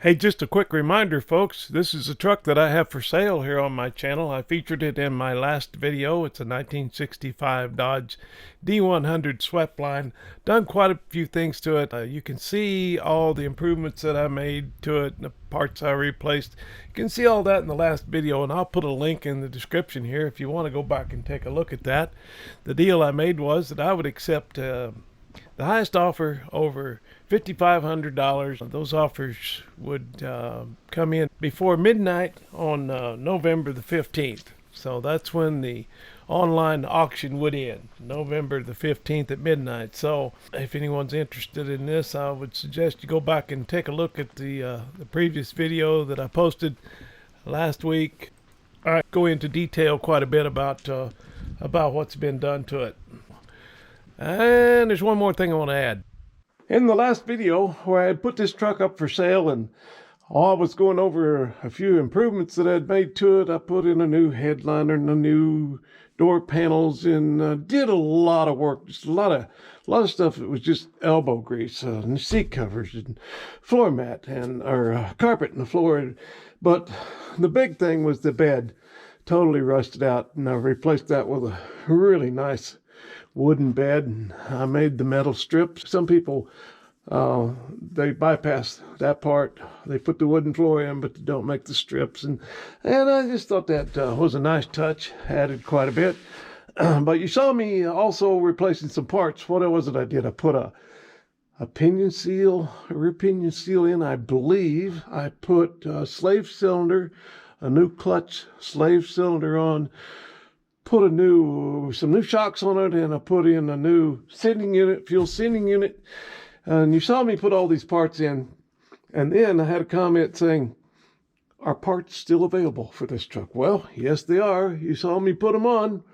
Hey, just a quick reminder, folks. This is a truck that I have for sale here on my channel. I featured it in my last video. It's a 1965 Dodge D100 swept-line. Done quite a few things to it. You can see all the improvements that I made to it, and the parts I replaced. You can see all that in the last video, and I'll put a link in the description here if you want to go back and take a look at that. The deal I made was that I would accept the highest offer over $5,500. Those offers would come in before midnight on November the 15th. So that's when the online auction would end, November the 15th at midnight. So if anyone's interested in this, I would suggest you go back and take a look at the previous video that I posted last week. I go into detail quite a bit about what's been done to it. And there's one more thing I want to add. In the last video where I had put this truck up for sale and I was going over a few improvements that I had made to it, I put in a new headliner and a new door panels and did a lot of work, just a lot of stuff that was just elbow grease, and seat covers and floor mat and carpet in the floor. But the big thing was the bed, totally rusted out, and I replaced that with a really nice wooden bed, and I made the metal strips. Some people they bypass that part. They put the wooden floor in, but they don't make the strips, and I just thought that was a nice touch. Added quite a bit. But you saw me also replacing some parts. What was it I did? I put a pinion seal, a rear pinion seal in. I believe I put a slave cylinder, a new clutch slave cylinder on. Put some new shocks on it, and I put in a new sending unit, fuel sending unit. And you saw me put all these parts in, and then I had a comment saying, "Are parts still available for this truck?" Well, yes, they are. You saw me put them on.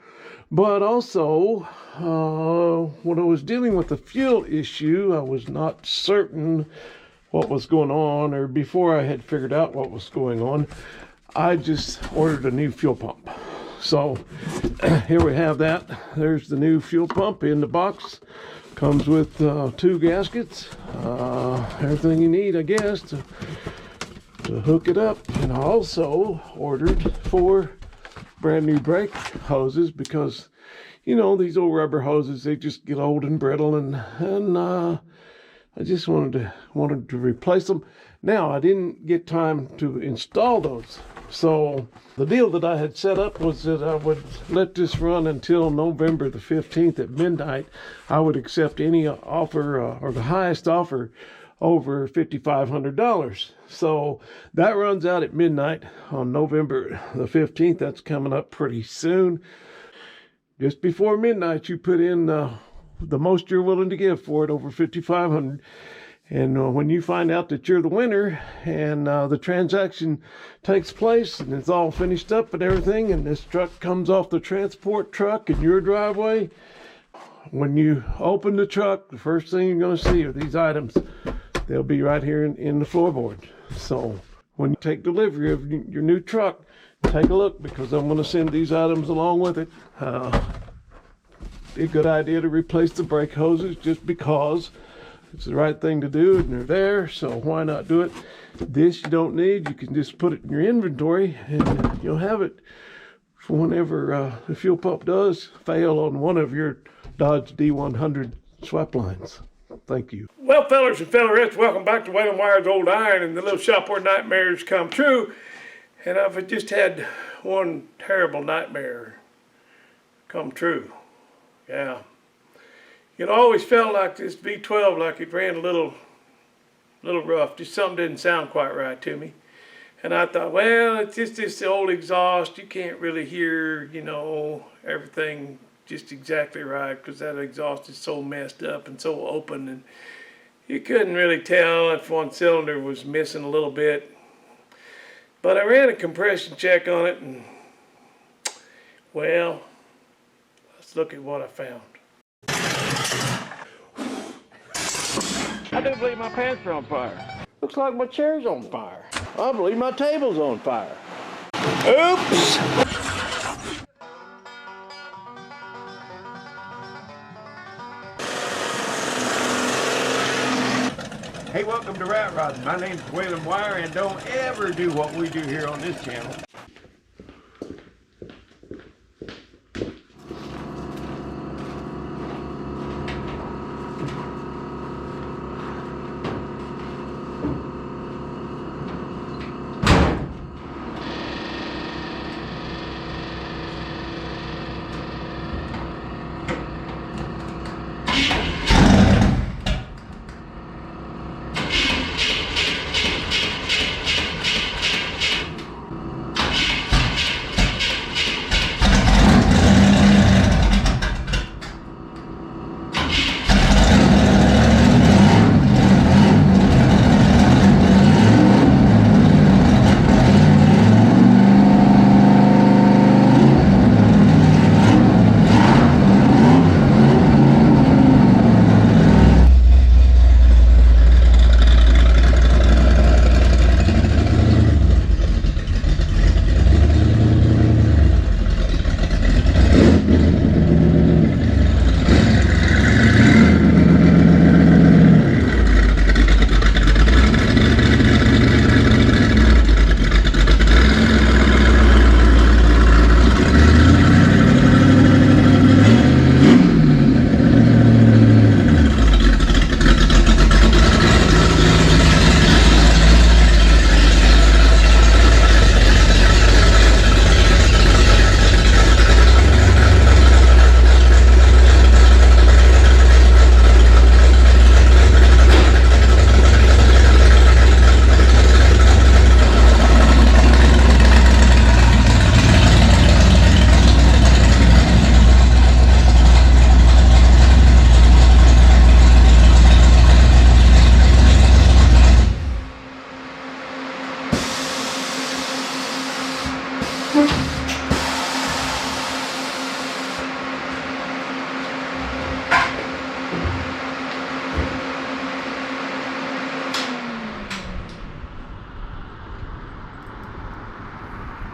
But also, when I was dealing with the fuel issue, I was not certain what was going on, or before I had figured out what was going on, I just ordered a new fuel pump. So here we have that. There's the new fuel pump in the box. Comes with 2 gaskets, everything you need, I guess, to hook it up. And I also ordered 4 brand new brake hoses because, you know, these old rubber hoses, they just get old and brittle, and I just wanted to replace them. Now, I didn't get time to install those. So the deal that I had set up was that I would let this run until November the 15th at midnight. I would accept any offer or the highest offer over $5,500. So that runs out at midnight on November the 15th. That's coming up pretty soon. Just before midnight, you put in the most you're willing to give for it, over $5,500. And when you find out that you're the winner and the transaction takes place and it's all finished up and everything, and this truck comes off the transport truck in your driveway, when you open the truck, the first thing you're going to see are these items. They'll be right here in the floorboard. So when you take delivery of your new truck, take a look, because I'm going to send these items along with it. Be a good idea to replace the brake hoses just because it's the right thing to do, and they're there, so why not do it? This you don't need. You can just put it in your inventory, and you'll have it for whenever the fuel pump does fail on one of your Dodge D100 swept lines. Thank you. Well, fellers and fellerettes, welcome back to Whale and Wire's Old Iron and the little shop where nightmares come true. And I've just had one terrible nightmare come true. Yeah. You know, I always felt like this V12, like it ran a little rough. Just something didn't sound quite right to me. And I thought, well, it's just this old exhaust. You can't really hear, you know, everything just exactly right, because that exhaust is so messed up and so open. And you couldn't really tell if one cylinder was missing a little bit. But I ran a compression check on it, and, well, let's look at what I found. I do believe my pants are on fire. Looks like my chair's on fire. I believe my table's on fire. Oops! Hey, welcome to Rat Rodding. My name's Waylon Wire, and don't ever do what we do here on this channel.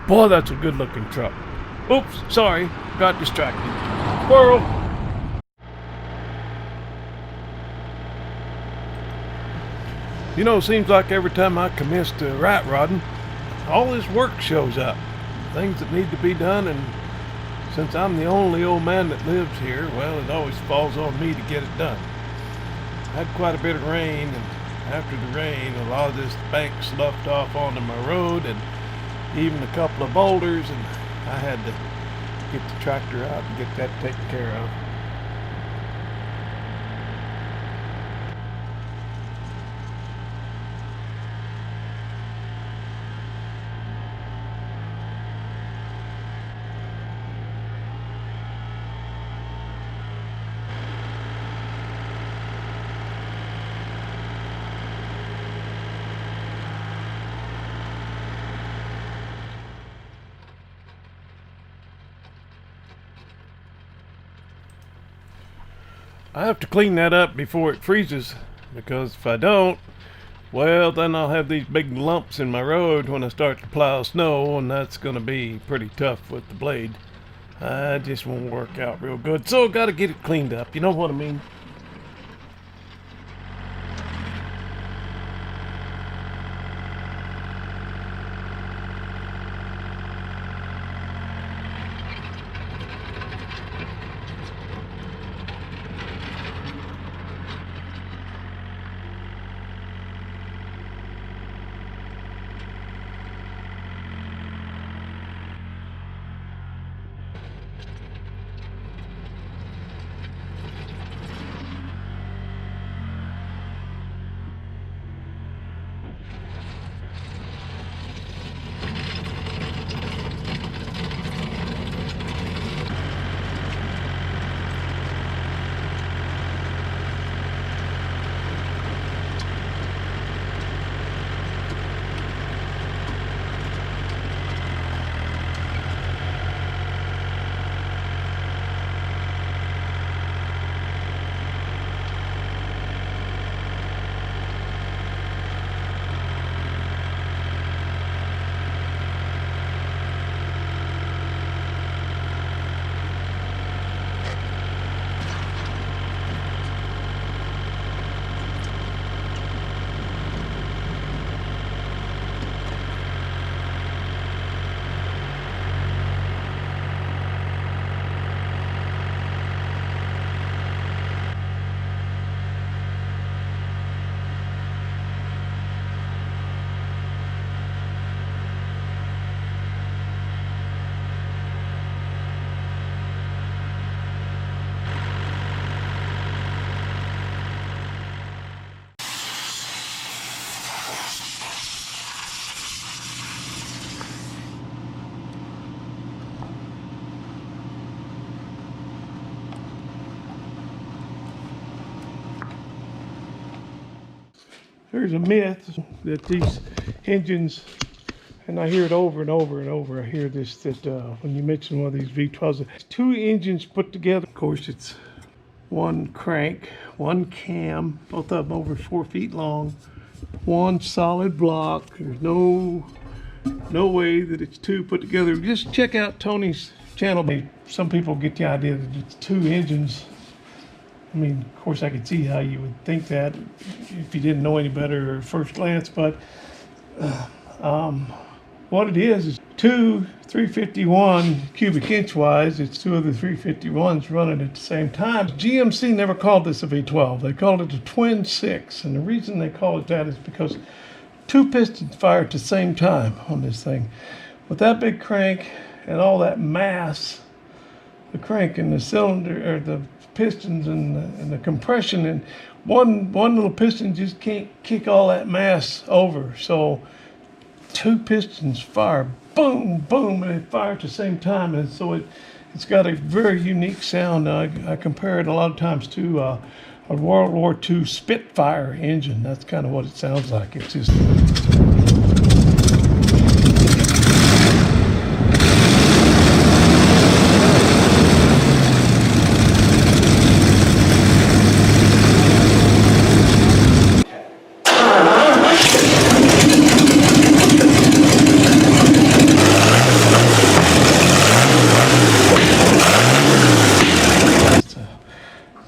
Boy, that's a good looking truck. Oops, sorry, got distracted. Squirrel! You know, seems like every time I commence to rat rodding, all this work shows up. Things that need to be done, and since I'm the only old man that lives here, well, it always falls on me to get it done. I had quite a bit of rain, and after the rain, a lot of this bank sloughed off onto my road, and even a couple of boulders, and I had to get the tractor out and get that taken care of. I have to clean that up before it freezes, because if I don't, well, then I'll have these big lumps in my road when I start to plow snow, and that's going to be pretty tough with the blade. I just won't work out real good, so got to get it cleaned up, you know what I mean? there's a myth that these engines, and I hear it over and over and over. I hear this, that when you mention one of these V12s, it's 2 engines put together. Of course, it's 1 crank, 1 cam, both of them over 4 feet long, 1 solid block. There's no way that it's 2 put together. Just check out Tony's channel. Some people get the idea that it's 2 engines. I mean, of course, I could see how you would think that if you didn't know any better at first glance, but what it is 2 351 cubic inch wise. It's 2 of the 351s running at the same time. GMC never called this a V12. They called it a twin 6, and the reason they call it that is because 2 pistons fire at the same time on this thing. With that big crank and all that mass, the crank and the cylinder, or the pistons and the compression, and one little piston just can't kick all that mass over. So 2 pistons fire, boom, boom, and they fire at the same time, and so it's got a very unique sound. I compare it a lot of times to a World War II Spitfire engine. That's kind of what it sounds like. It's just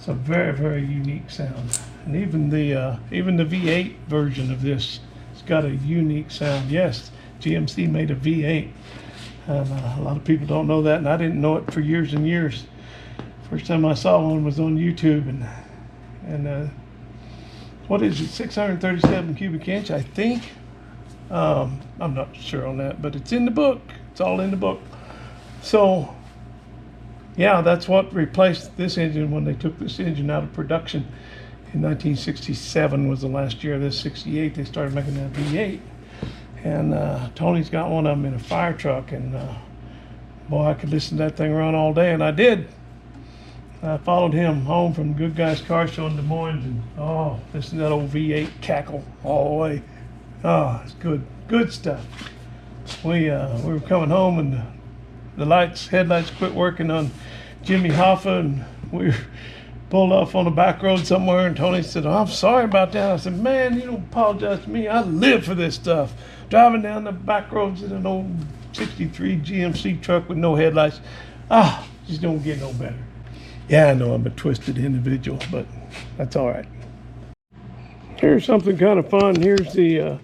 a very, very unique sound. And even the V8 version of this has got a unique sound. Yes, GMC made a V8, and a lot of people don't know that, and I didn't know it for years and years. First time I saw one was on YouTube, and what is it, 637 cubic inch, I think. I'm not sure on that, but it's in the book. It's all in the book. So yeah, that's what replaced this engine when they took this engine out of production. In 1967 was the last year of this. 68 they started making that V8, and Tony's got one of them in a fire truck, and boy, I could listen to that thing run all day, and I did. I followed him home from Good Guys Car Show in Des Moines, and listen to that old V8 cackle all the way. It's good stuff. We were coming home, and the headlights quit working on Jimmy Hoffa, and we pulled off on a back road somewhere, and Tony said, "Oh, I'm sorry about that." I said, "Man, you don't apologize to me. I live for this stuff." Driving down the back roads in an old 63 GMC truck with no headlights. Just don't get no better. Yeah, I know I'm a twisted individual, but that's all right. Here's something kind of fun. Here's the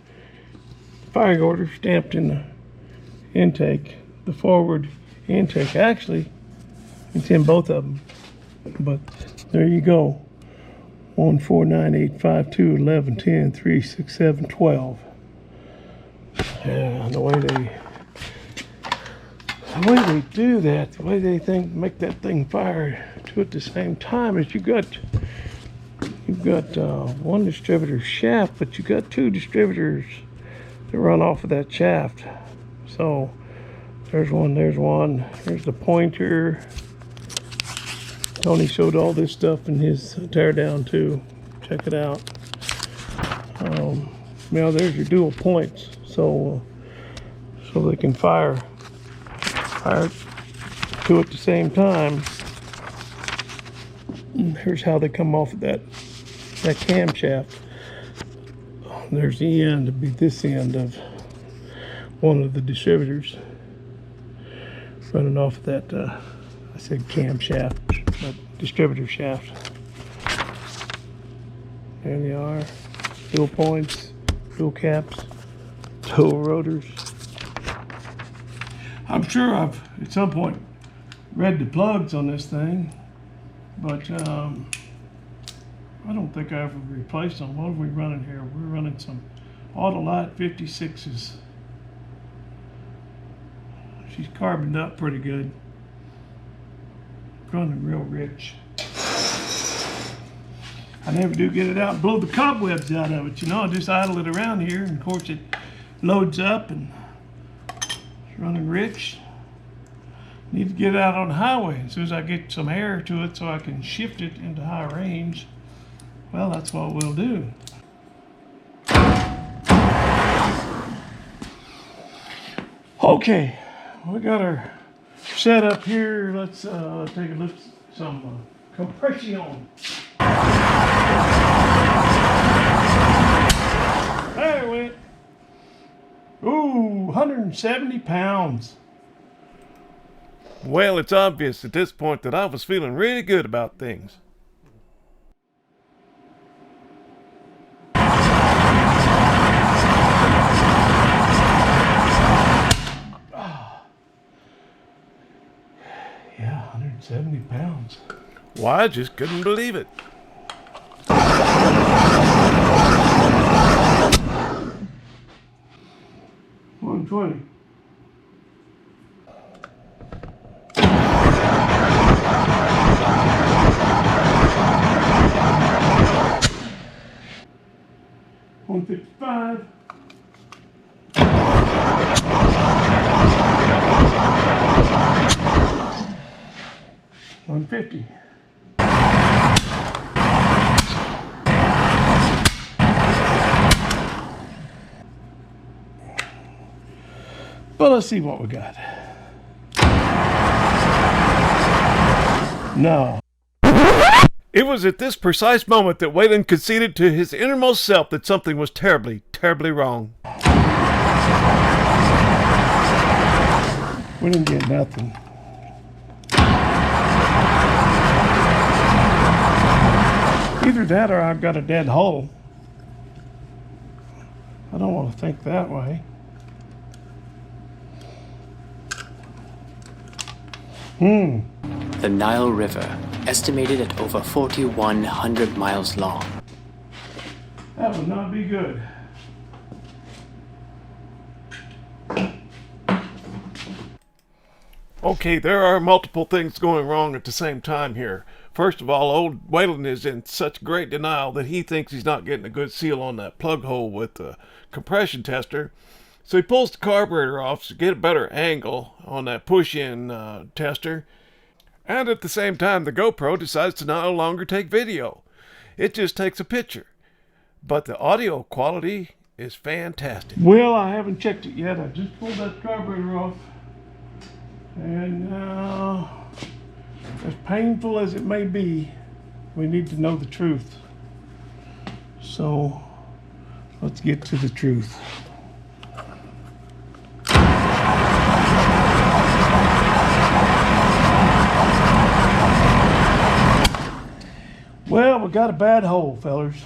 firing order stamped in the intake, the forward intake. Actually, it's in both of them, but there you go. 1 4 9 8 5 2 11 10 3 6 7 12. Yeah, the way they do that, the way they make that thing fire two at the same time, is you've got one distributor shaft, but you got 2 distributors that run off of that shaft. So there's one, here's the pointer. Tony showed all this stuff in his teardown too. Check it out. Now there's your dual points, so they can fire 2 at the same time. And here's how they come off of that camshaft. There's the end, to be this end of one of the distributors running off of that, I said camshaft, but distributor shaft. There they are, dual points, dual caps, dual rotors. I'm sure I've at some point read the plugs on this thing, but I don't think I ever replaced them. What are we running here? We're running some Autolite 56s. She's carboned up pretty good. Running real rich. I never do get it out and blow the cobwebs out of it. I just idle it around here, and of course it loads up and it's running rich. Need to get it out on the highway as soon as I get some air to it so I can shift it into high range. Well, that's what we'll do. Okay, we got our setup here. Let's take a look at some compression. There it went. Ooh, 170 pounds. Well, it's obvious at this point that I was feeling really good about things. Yeah, 170 pounds. Well, I just couldn't believe it. 120. $155. $150. But let's see what we got. No. It was at this precise moment that Waylon conceded to his innermost self that something was terribly, terribly wrong. We didn't get nothing. Either that or I've got a dead hole. I don't want to think that way. The Nile River, estimated at over 4,100 miles long. That would not be good. Okay, there are multiple things going wrong at the same time here. First of all, old Waylon is in such great denial that he thinks he's not getting a good seal on that plug hole with the compression tester. So he pulls the carburetor off to get a better angle on that push-in tester. And at the same time, the GoPro decides to no longer take video. It just takes a picture. But the audio quality is fantastic. Well, I haven't checked it yet. I just pulled that carburetor off. And as painful as it may be, we need to know the truth. So let's get to the truth. Well, we got a bad hole, fellers.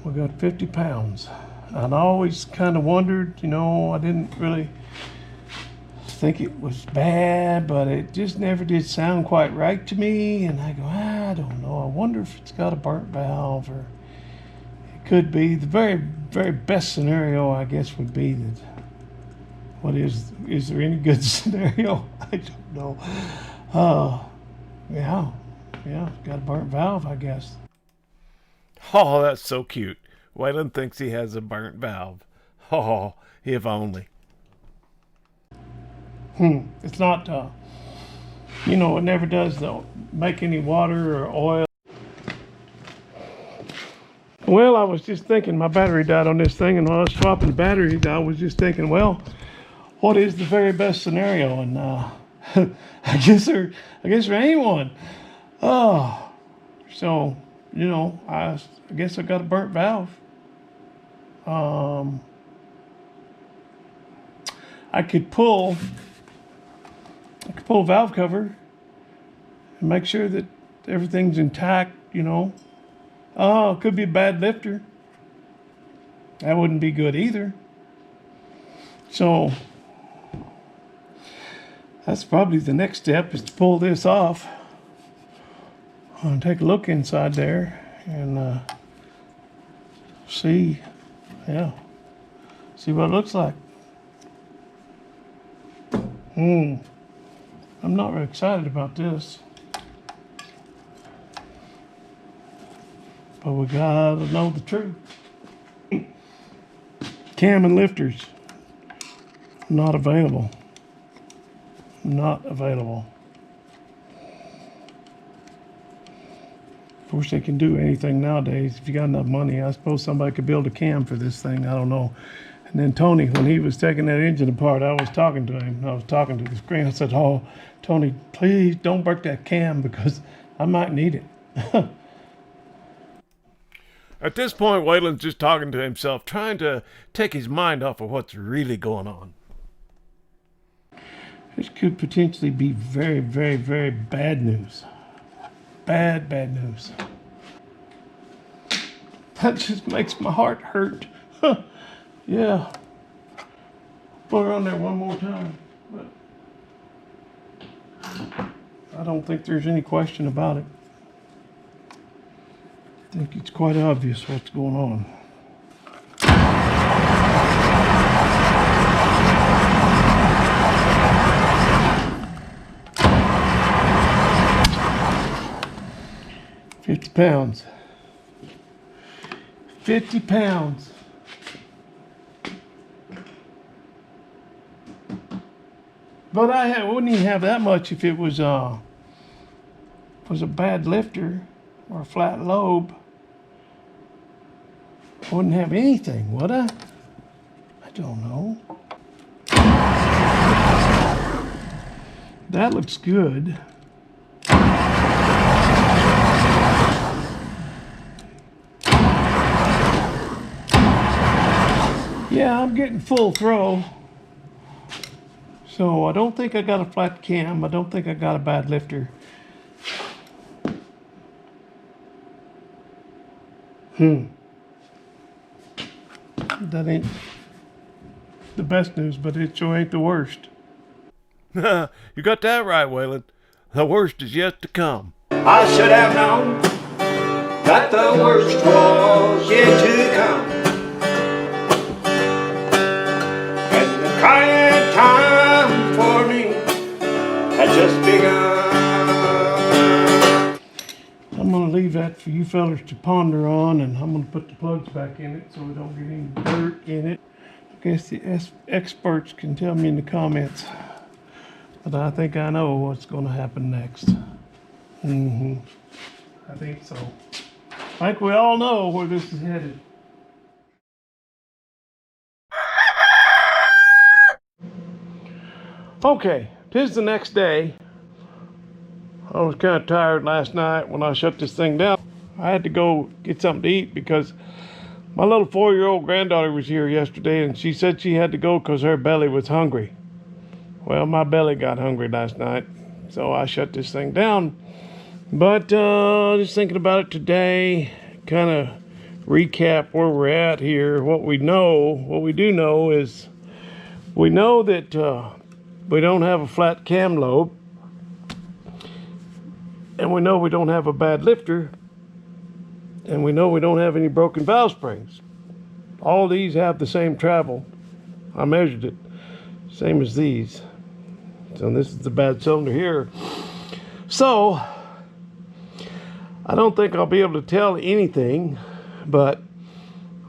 We got 50 pounds. And I always kind of wondered, I didn't really think it was bad, but it just never did sound quite right to me. And I go, I don't know. I wonder if it's got a burnt valve, or it could be. The very, very best scenario, I guess, would be that. Is there any good scenario? I don't know. Yeah, got a burnt valve, I guess. Oh, that's so cute. Waylon thinks he has a burnt valve. Oh, if only. It's not, it never does make any water or oil. Well, I was just thinking, my battery died on this thing, and while I was swapping the batteries, I was just thinking, well, what is the very best scenario? And I guess there ain't one. Oh, so I guess I got a burnt valve. I could pull valve cover and make sure that everything's intact. Oh, it could be a bad lifter. That wouldn't be good either. So that's probably the next step, is to pull this off. I'll take a look inside there and see what it looks like. I'm not very excited about this, but we gotta know the truth. Cam and lifters, not available. Not available. Of course, they can do anything nowadays. If you got enough money, I suppose somebody could build a cam for this thing. I don't know. And then Tony, when he was taking that engine apart, I was talking to him. I was talking to the screen. I said, "Oh, Tony, please don't break that cam because I might need it." At this point, Waylon's just talking to himself, trying to take his mind off of what's really going on. This could potentially be very, very, very bad news. Bad news. That just makes my heart hurt. Yeah. Put her on there one more time. But I don't think there's any question about it. I think it's quite obvious what's going on. £50. 50 pounds. But I wouldn't even have that much if it was a bad lifter or a flat lobe. I wouldn't have anything, would I? I don't know. That looks good. Yeah, I'm getting full throw. So I don't think I got a flat cam. I don't think I got a bad lifter. That ain't the best news, but it sure ain't the worst. You got that right, Waylon. The worst is yet to come. I should have known that the worst was yet to come. And the crying time for me had just begun. I'm going to leave that for you fellas to ponder on, and I'm going to put the plugs back in it so we don't get any dirt in it. I guess the experts can tell me in the comments. But I think I know what's going to happen next. I think so. I think we all know where this is headed. Okay, 'tis the next day. I was kind of tired last night when I shut this thing down. I had to go get something to eat because my little 4-year-old granddaughter was here yesterday and she said she had to go because her belly was hungry. Well, my belly got hungry last night, so I shut this thing down. But just thinking about it today, kind of recap where we're at here. What we do know is we know that we don't have a flat cam lobe. And we know we don't have a bad lifter. And we know we don't have any broken valve springs. All these have the same travel. I measured it. Same as these. So this is the bad cylinder here. So I don't think I'll be able to tell anything, but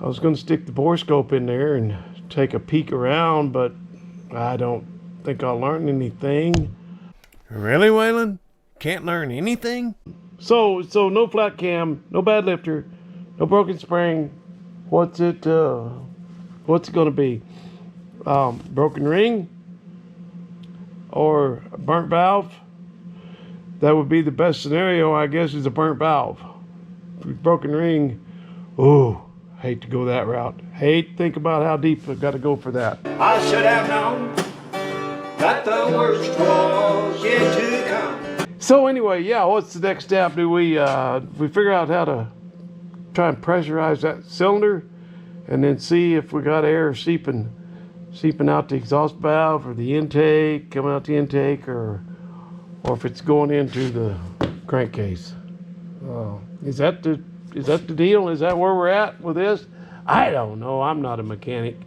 I was going to stick the Borescope in there and take a peek around, but I don't think I'll learn anything. Really, Waylon? Can't learn anything? So no flat cam, no bad lifter, no broken spring. What's it going to be? Broken ring or a burnt valve? That would be the best scenario, I guess, is a burnt valve. Broken ring, oh, hate to go that route. Hate to think about how deep I've got to go for that. I should have known that the worst was yet to come. So anyway, yeah, what's the next step? Do we figure out how to try and pressurize that cylinder and then see if we got air seeping out the exhaust valve or the intake, coming out the intake, or if it's going into the crankcase. Is that the deal? Is that where we're at with this? I don't know. I'm not a mechanic.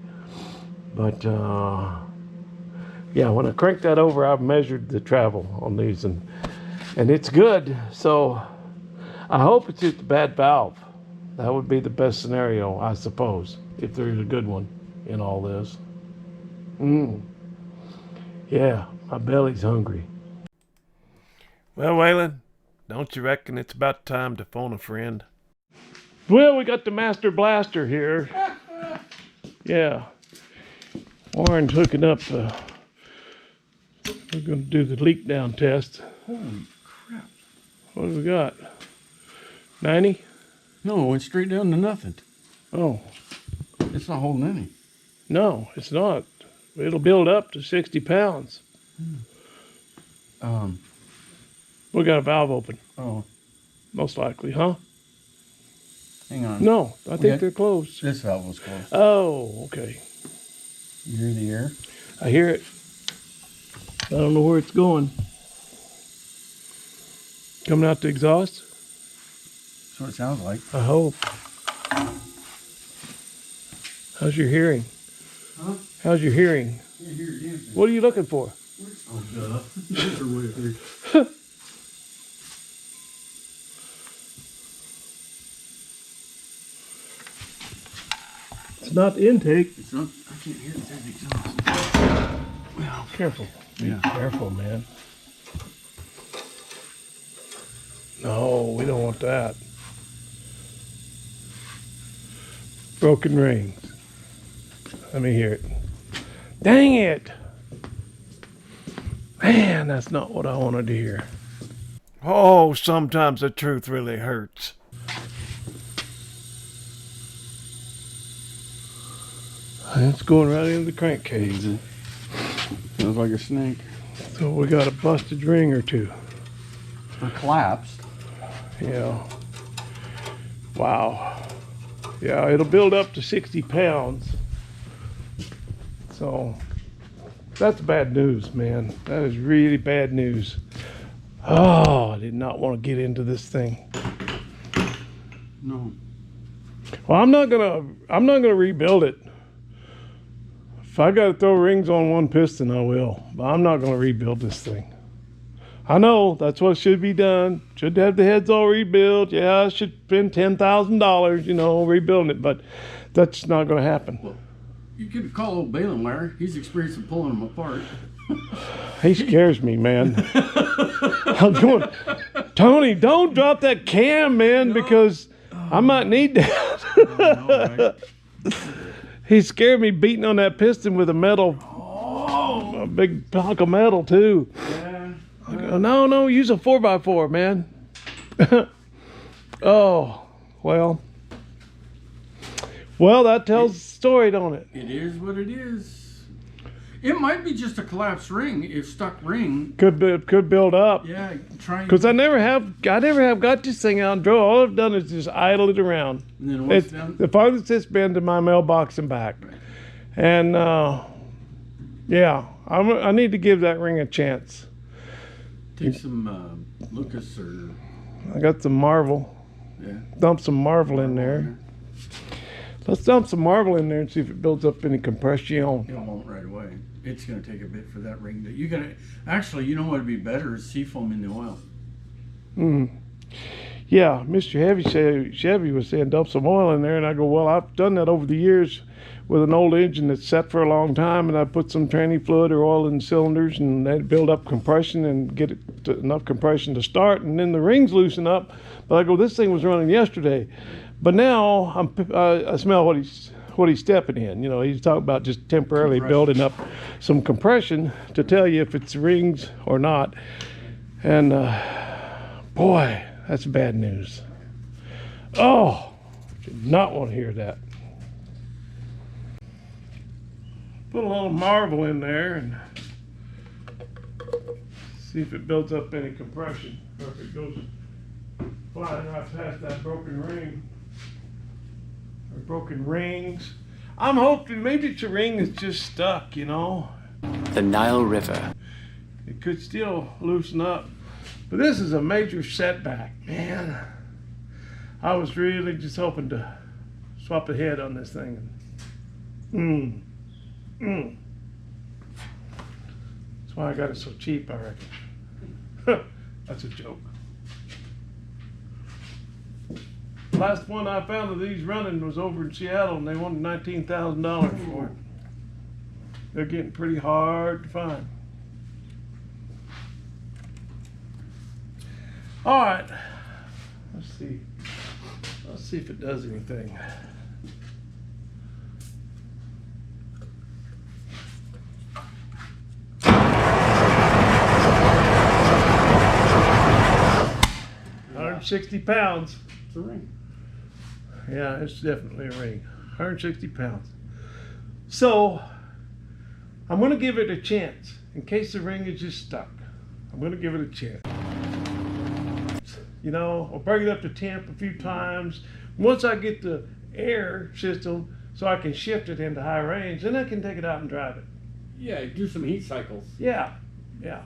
But yeah, when I crank that over, I've measured the travel on these and it's good. So I hope it's just a bad valve. That would be the best scenario, I suppose, if there's a good one in all this. Yeah, my belly's hungry. Well, Waylon, don't you reckon it's about time to phone a friend? Well, we got the Master Blaster here. Yeah. Warren's hooking up. We're going to do the leak down test. Holy crap. What do we got? 90? No, it went straight down to nothing. Oh, It's not holding any. no, it's not. It'll build up to 60 pounds. We got a valve open, Oh, most likely, huh? hang on. No, I think Okay. they're closed. This valve was closed. Oh, okay. You hear the air? I hear it. I don't know where it's going. Coming out the exhaust? That's what it sounds like. I hope. How's your hearing? Huh? How's your hearing? You hear it dancing. What are you looking for? Oh, duh. There's a way there. It's not the intake. It's not, I can't hear it. There's the exhaust. Well, Careful. Be Yeah. careful, man. No, we don't want that. Broken rings. Let me hear it. Dang it! Man, that's not what I wanted to hear. Oh, sometimes the truth really hurts. It's going right into the crankcase. sounds like a snake. So we got a busted ring or two. Or collapsed. Yeah. Wow. Yeah, it'll build up to 60 pounds. So that's bad news, man. That is really bad news. Oh, I did not want to get into this thing. No. Well, I'm not gonna rebuild it. If I gotta throw rings on one piston, I will. But I'm not gonna rebuild this thing. I know that's what should be done. Should have the heads all rebuilt. Yeah, I should spend $10,000, rebuilding it. But that's not gonna happen. Well, you could call old Balin, Larry. He's experienced in pulling them apart. He scares me, man. I'm going, Tony, don't drop that cam, man, because I might need that. I know, right? He scared me beating on that piston with a big block of metal too. Yeah. I go, no, use a 4x4, man. Oh, well, that tells the story, don't it? It is what it is. It might be just a collapsed ring, if stuck ring. Could build up. Yeah, try. Because I never have got this thing out and drove. All I've done is just idle it around. And then once It's done, the farthest it's been to my mailbox and back. Right. And yeah, I need to give that ring a chance. take some Lucas or I got some Marvel. yeah. Dump some Marvel in there. Let's dump some Marvel in there and see if it builds up any compression. It won't right away. It's going to take a bit for that ring. You got to actually. You know what would be better is seafoam in the oil. Yeah, Mr. Chevy was saying dump some oil in there, and I go, well, I've done that over the years with an old engine that's set for a long time, and I put some tranny fluid or oil in cylinders, and that build up compression and get it to enough compression to start, and then the rings loosen up. But I go, this thing was running yesterday, but now I smell what he's stepping in. He's talking about just temporarily building up some compression to tell you if it's rings or not. And boy, that's bad news. Oh, did not want to hear that. Put a little Marvel in there and see if it builds up any compression, or if it goes flying right past that broken ring. Or broken rings. I'm hoping maybe it's a ring that's just stuck, The Nile River. It could still loosen up. But this is a major setback, man. I was really just hoping to swap the head on this thing. That's why I got it so cheap, I reckon. That's a joke. Last one I found of these running was over in Seattle, and they wanted $19,000 for it. They're getting pretty hard to find. All right, let's see if it does anything. 160 pounds. It's a ring. Yeah, it's definitely a ring. 160 pounds. So, I'm going to give it a chance. In case the ring is just stuck, I'm going to give it a chance. You know, I'll bring it up to temp a few times. Once I get the air system so I can shift it into high range, then I can take it out and drive it. Yeah, do some heat cycles. Yeah, yeah.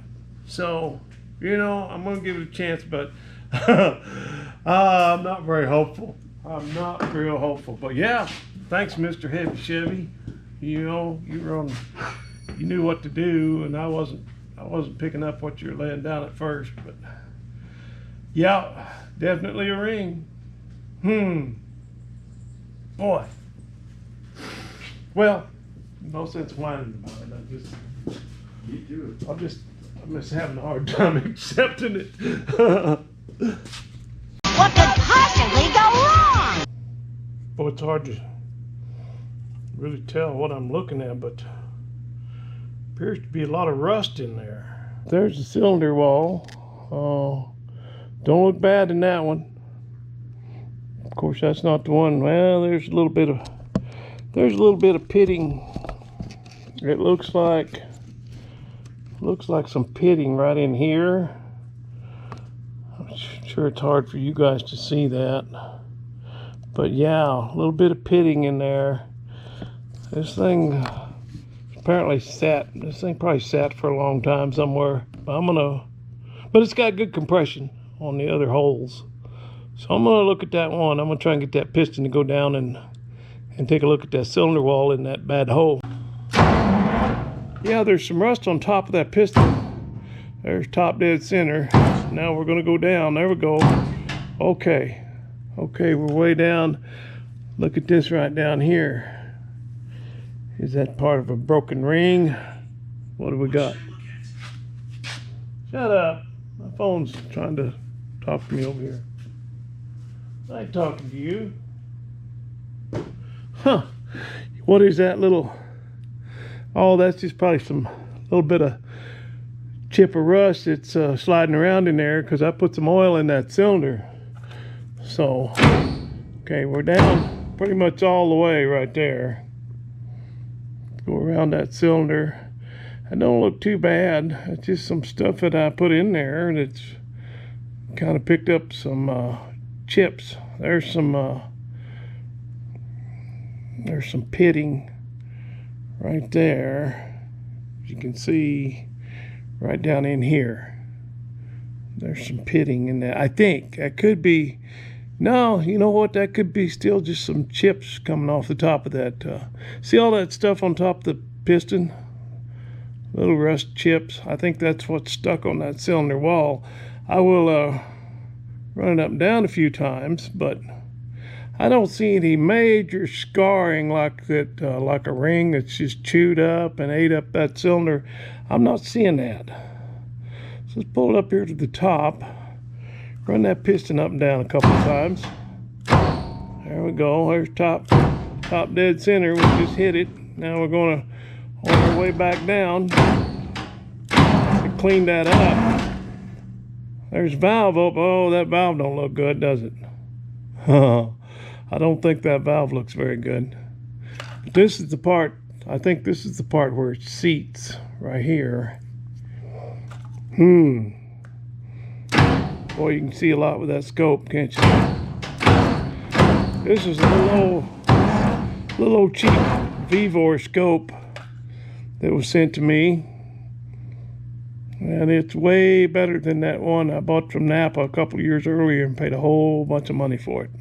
So, you know, I'm going to give it a chance, but I'm not very hopeful. I'm not real hopeful. But yeah, thanks, Mr. Heavy Chevy. You know, you knew what to do, and I wasn't picking up what you were laying down at first, but yeah, definitely a ring. Boy. Well, no sense whining about it. You do. I'm just having a hard time accepting it. What could possibly go wrong? Well, it's hard to really tell what I'm looking at, but appears to be a lot of rust in there. There's the cylinder wall. Don't look bad in that one. Of course, that's not the one. Well, there's a little bit of pitting. It looks like some pitting right in here. I'm sure it's hard for you guys to see that, but yeah, a little bit of pitting in there. This thing apparently sat. This thing probably sat for a long time somewhere. But it's got good compression on the other holes. So I'm gonna look at that one. I'm gonna try and get that piston to go down and take a look at that cylinder wall in that bad hole. Yeah, there's some rust on top of that piston. There's top dead center. Now we're gonna go down. There we go. Okay, we're way down. Look at this right down here. Is that part of a broken ring? What do we got? Shut up. My phone's trying to talk to me over here. I ain't talking to you. Huh. What is that little... Oh, that's just probably some little bit of chip of rust that's sliding around in there because I put some oil in that cylinder. So, okay, we're down pretty much all the way right there. Go around that cylinder. It don't look too bad. It's just some stuff that I put in there that's kind of picked up some chips. There's some pitting right there. As you can see right down in here. There's some pitting in there. I think that could be, no, you know what? That could be still just some chips coming off the top of that. See all that stuff on top of the piston? Little rust chips. I think that's what's stuck on that cylinder wall. I will run it up and down a few times, but I don't see any major scarring like that, like a ring that's just chewed up and ate up that cylinder. I'm not seeing that. So let's pull it up here to the top. Run that piston up and down a couple of times. There we go. There's top dead center. We just hit it. Now we're going to on our way back down to clean that up. There's valve up. Oh, that valve don't look good, does it? I don't think that valve looks very good. But this is the part, I think this is the part where it seats right here. Boy, you can see a lot with that scope, can't you? This is a little old cheap Borescope that was sent to me. And it's way better than that one I bought from Napa a couple of years earlier and paid a whole bunch of money for it.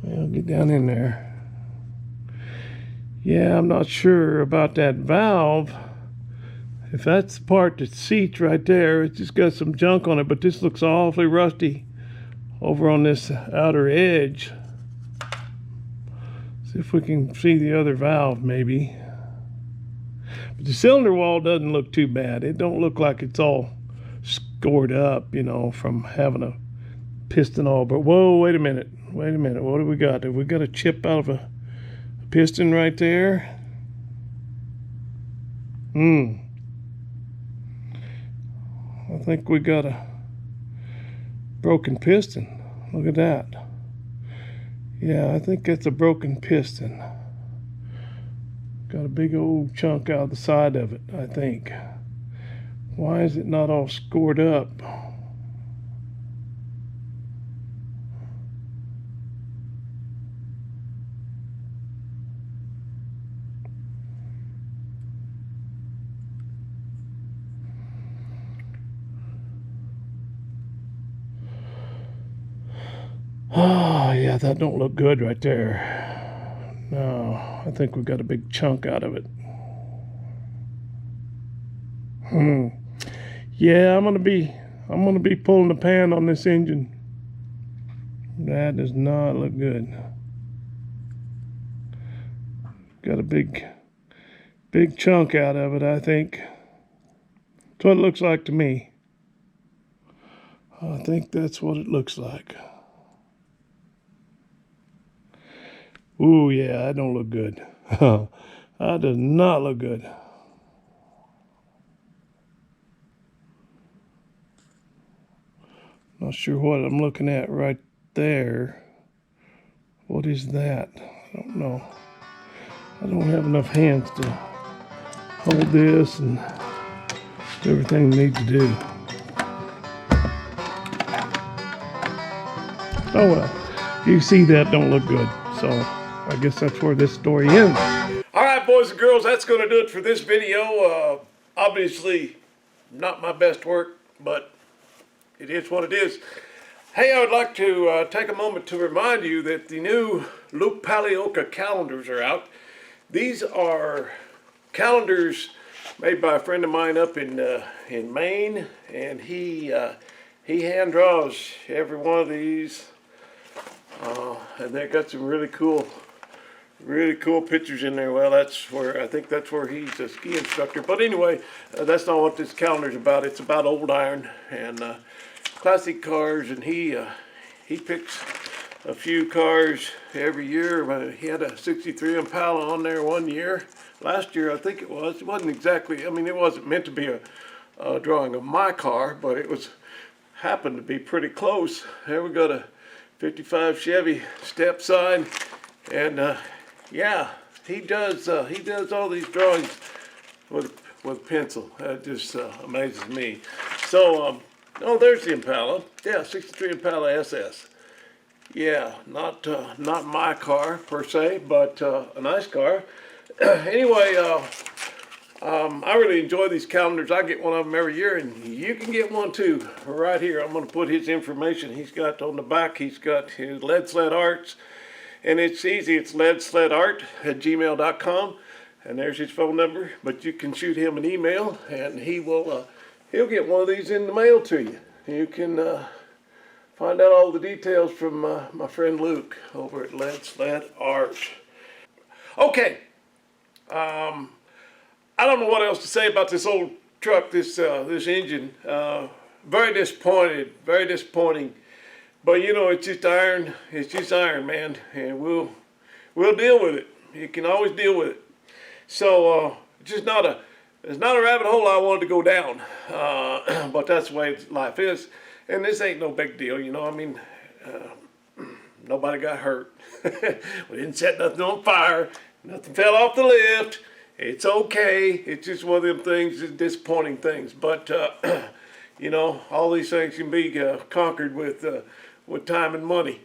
Well, get down in there. Yeah, I'm not sure about that valve. If that's the part that seats right there, it's just got some junk on it, but this looks awfully rusty over on this outer edge. See if we can see the other valve maybe. But the cylinder wall doesn't look too bad. It don't look like it's all scored up, you know, from having a piston all. But whoa, wait a minute. What do we got? Have we got a chip out of a piston right there? think we got a broken piston. Look at that. Yeah, I think that's a broken piston. Got a big old chunk out of the side of it, I think. Why is it not all scored up? Oh, yeah, that don't look good right there. No, I think we got a big chunk out of it. Yeah, I'm gonna be pulling the pan on this engine. That does not look good. Got a big chunk out of it, I think. That's what it looks like to me. I think that's what it looks like. Ooh, yeah, that don't look good. That does not look good. Not sure what I'm looking at right there. What is that? I don't know. I don't have enough hands to hold this and do everything I need to do. Oh well, you see that don't look good. So I guess that's where this story ends. All right, boys and girls, that's going to do it for this video. Obviously, not my best work, but it is what it is. Hey, I would like to take a moment to remind you that the new Luke Palioka calendars are out. These are calendars made by a friend of mine up in Maine, and he hand draws every one of these, and they got some really cool pictures in there. Well, I think that's where he's a ski instructor. But anyway, that's not what this calendar's about. It's about old iron and classic cars, and he picks a few cars every year. He had a 63 Impala on there one year. Last year, I think it wasn't exactly, I mean, it wasn't meant to be a drawing of my car, but it happened to be pretty close. There we got a 55 Chevy step side, and yeah, he does all these drawings with pencil. That just amazes me. So, oh, there's the Impala. Yeah, 63 Impala SS. Yeah, not my car per se, but a nice car. Anyway, I really enjoy these calendars. I get one of them every year, and you can get one too. Right here, I'm going to put his information. He's got on the back, he's got his Lead Sled Arts, and it's easy. It's leadsledart@gmail.com, and there's his phone number. But you can shoot him an email, and he'll get one of these in the mail to you. You can find out all the details from my friend Luke over at Lead Sled Art. Okay. I don't know what else to say about this old truck, this engine. Very disappointing. But you know, it's just iron. It's just iron, man, and we'll deal with it. You can always deal with it. So it's not a rabbit hole I wanted to go down, but that's the way life is. And this ain't no big deal, you know. I mean, nobody got hurt. We didn't set nothing on fire. Nothing fell off the lift. It's okay. It's just one of them things, disappointing things. But you know, all these things can be conquered with time and money.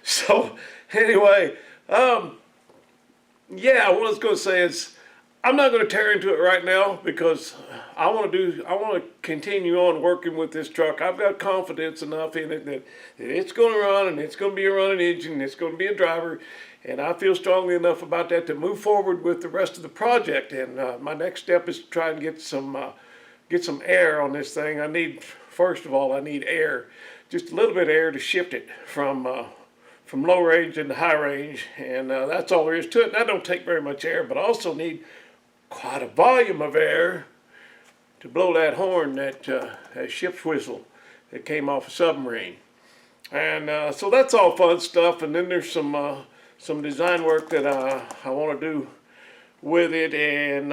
So anyway, yeah, what I was going to say is, I'm not going to tear into it right now because I want to continue on working with this truck. I've got confidence enough in it that it's going to run, and it's going to be a running engine, and it's going to be a driver, and I feel strongly enough about that to move forward with the rest of the project. And my next step is to try and get some air on this thing. First of all, I need air, just a little bit of air to shift it from low range into high range, and that's all there is to it. And that don't take very much air, but I also need quite a volume of air to blow that horn, that ship's whistle that came off a submarine. And so that's all fun stuff. And then there's some design work that I want to do with it, and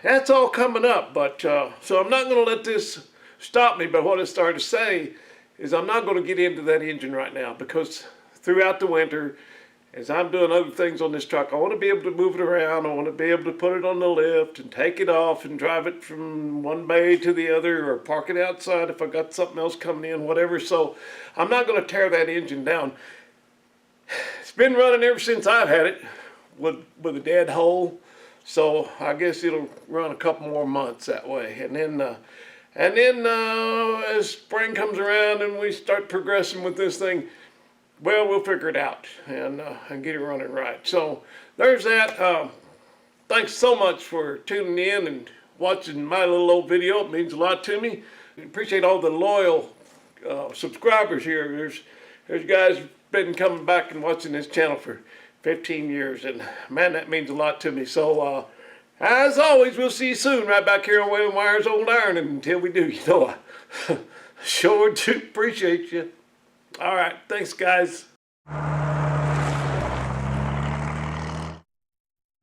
that's all coming up. But so I'm not going to let this stop me. But what I started to say is I'm not going to get into that engine right now, because throughout the winter, as I'm doing other things on this truck, I want to be able to move it around. I want to be able to put it on the lift and take it off and drive it from one bay to the other, or park it outside if I got something else coming in, whatever. So I'm not going to tear that engine down. It's been running ever since I've had it with a dead hole. So I guess it'll run a couple more months that way. And then as spring comes around and we start progressing with this thing, well, we'll figure it out and get it running right. So there's that. Thanks so much for tuning in and watching my little old video. It means a lot to me. I appreciate all the loyal subscribers here. There's guys been coming back and watching this channel for 15 years, and man, that means a lot to me. So as always, we'll see you soon right back here on Wailing Wires Old Iron. And until we do, I sure do appreciate you. All right, thanks, guys.